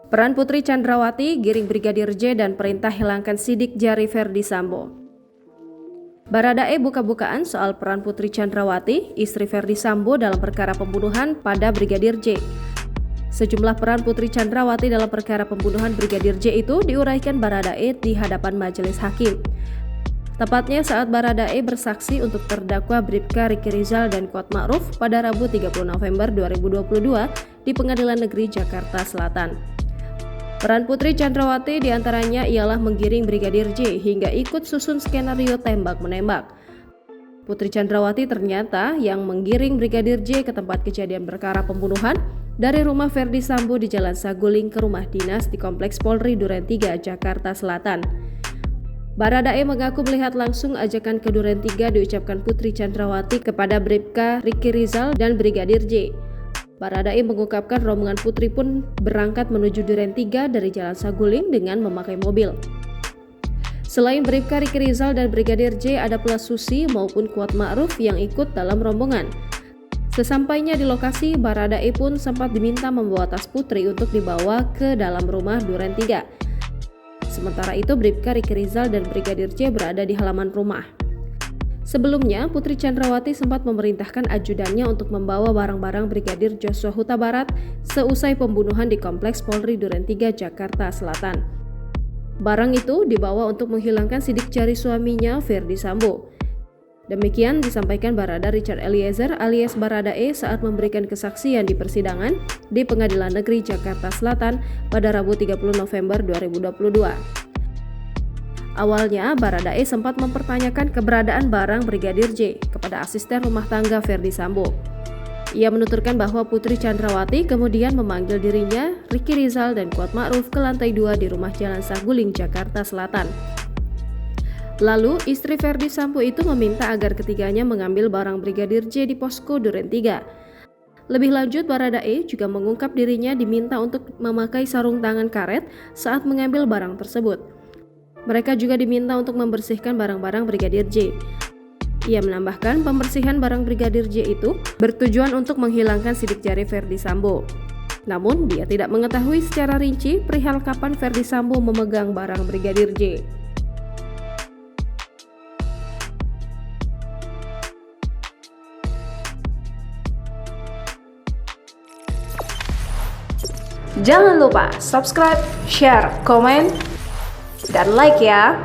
Peran Putri Chandrawati, giring Brigadir J dan perintah hilangkan sidik jari Verdi Sambo. Baradae buka-bukaan soal peran Putri Chandrawati, istri Verdi Sambo dalam perkara pembunuhan pada Brigadir J. Sejumlah peran Putri Chandrawati dalam perkara pembunuhan Brigadir J itu diuraikan Baradae di hadapan majelis hakim. Tepatnya saat Baradae bersaksi untuk terdakwa Bribka Riki Rizal dan Kuat Ma'ruf pada Rabu 30 November 2022 di Pengadilan Negeri Jakarta Selatan. Peran Putri Chandrawati diantaranya ialah menggiring Brigadir J hingga ikut susun skenario tembak-menembak. Putri Chandrawati ternyata yang menggiring Brigadir J ke tempat kejadian perkara pembunuhan dari rumah Verdi Sambo di Jalan Saguling ke rumah dinas di Kompleks Polri Duren 3, Jakarta Selatan. Baradae mengaku melihat langsung ajakan ke Duren 3 diucapkan Putri Chandrawati kepada Bribka Riki Rizal dan Brigadir J. Baradae mengungkapkan rombongan Putri pun berangkat menuju Duren 3 dari Jalan Saguling dengan memakai mobil. Selain Bribka Riki Rizal dan Brigadir J, ada pula Susi maupun Kuat Ma'ruf yang ikut dalam rombongan. Sesampainya di lokasi, Baradae pun sempat diminta membawa tas Putri untuk dibawa ke dalam rumah Duren 3. Sementara itu, Bribka Riki Rizal dan Brigadir J berada di halaman rumah. Sebelumnya, Putri Chandrawati sempat memerintahkan ajudannya untuk membawa barang-barang Brigadir Joshua Huta Barat seusai pembunuhan di Kompleks Polri Duren 3, Jakarta Selatan. Barang itu dibawa untuk menghilangkan sidik jari suaminya, Verdi Sambo. Demikian disampaikan Barada Richard Eliezer alias Baradae saat memberikan kesaksian di persidangan di Pengadilan Negeri Jakarta Selatan pada Rabu 30 November 2022. Awalnya, Baradae sempat mempertanyakan keberadaan barang Brigadir J kepada asisten rumah tangga Verdi Sambo. Ia menuturkan bahwa Putri Chandrawati kemudian memanggil dirinya, Riki Rizal dan Kuat Ma'ruf ke lantai 2 di rumah Jalan Saguling, Jakarta Selatan. Lalu, istri Verdi Sambo itu meminta agar ketiganya mengambil barang Brigadir J di posko Duren 3. Lebih lanjut, Baradae juga mengungkap dirinya diminta untuk memakai sarung tangan karet saat mengambil barang tersebut. Mereka juga diminta untuk membersihkan barang-barang Brigadir J. Ia menambahkan pembersihan barang Brigadir J itu bertujuan untuk menghilangkan sidik jari Verdi Sambo. Namun, dia tidak mengetahui secara rinci perihal kapan Verdi Sambo memegang barang Brigadir J. Jangan lupa subscribe, share, komen, dan like ya.